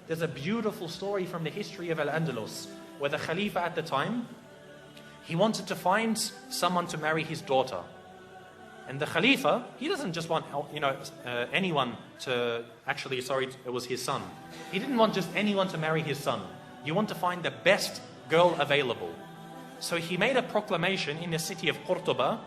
There's a beautiful story from the history of Al-Andalus, where the Khalifa at the time, he wanted to find someone to marry his daughter. And the Khalifa, he doesn't just want, anyone to, it was his son. He didn't want just anyone to marry his son. You want to find the best girl available. So he made a proclamation in the city of Cordoba.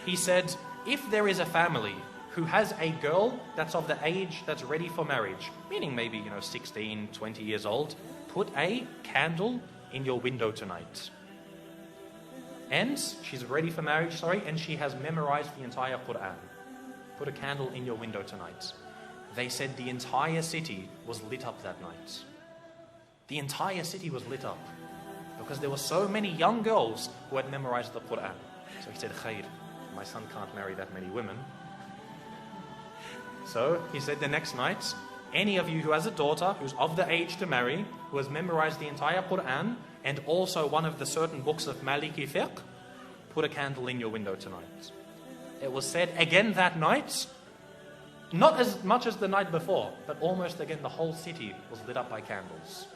He said, if there is a family who has a girl that's of the age that's ready for marriage, meaning maybe, 16, 20 years old, put a candle in your window tonight. And she's ready for marriage, and she has memorized the entire Quran. Put a candle in your window tonight. They said the entire city was lit up that night. The entire city was lit up because there were so many young girls who had memorized the Quran. So he said, Khair, my son can't marry that many women. So he said the next night, any of you who has a daughter who's of the age to marry, who has memorized the entire Quran and also one of the certain books of Maliki fiqh, put a candle in your window tonight. It was said again that night, not as much as the night before, but almost again the whole city was lit up by candles.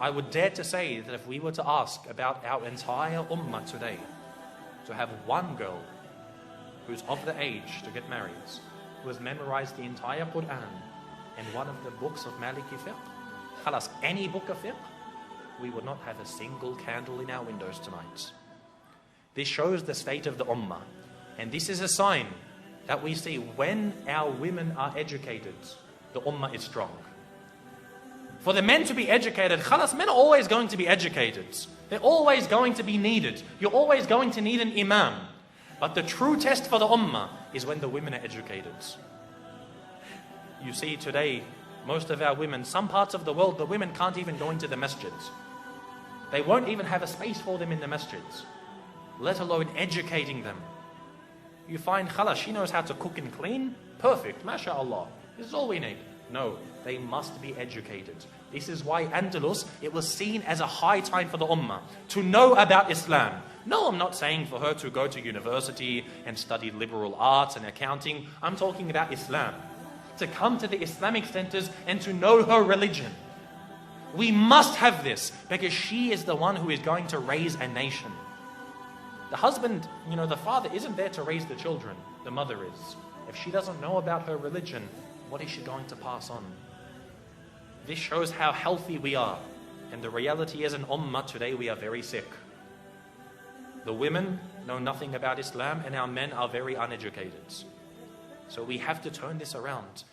I would dare to say that if we were to ask about our entire ummah today, to have one girl who's of the age to get married, who has memorized the entire Quran and one of the books of Maliki fiqh, khalas, any book of fiqh, we would not have a single candle in our windows tonight. This shows the state of the ummah. And this is a sign that we see when our women are educated, the ummah is strong. For the men to be educated, khalas, men are always going to be educated. They're always going to be needed. You're always going to need an imam. But the true test for the ummah is when the women are educated. You see today, most of our women, some parts of the world, the women can't even go into the masjids. They won't even have a space for them in the masjids, let alone educating them. You find, khalas, she knows how to cook and clean, perfect, mashallah, this is all we need. No, they must be educated. This is why Andalus, it was seen as a high time for the ummah to know about Islam. No, I'm not saying for her to go to university and study liberal arts and accounting. I'm talking about Islam. To come to the Islamic centers and to know her religion. We must have this because she is the one who is going to raise a nation. The husband, the father isn't there to raise the children. The mother is. If she doesn't know about her religion, what is she going to pass on? This shows how healthy we are. And the reality is, in ummah today, we are very sick. The women know nothing about Islam and our men are very uneducated. So we have to turn this around.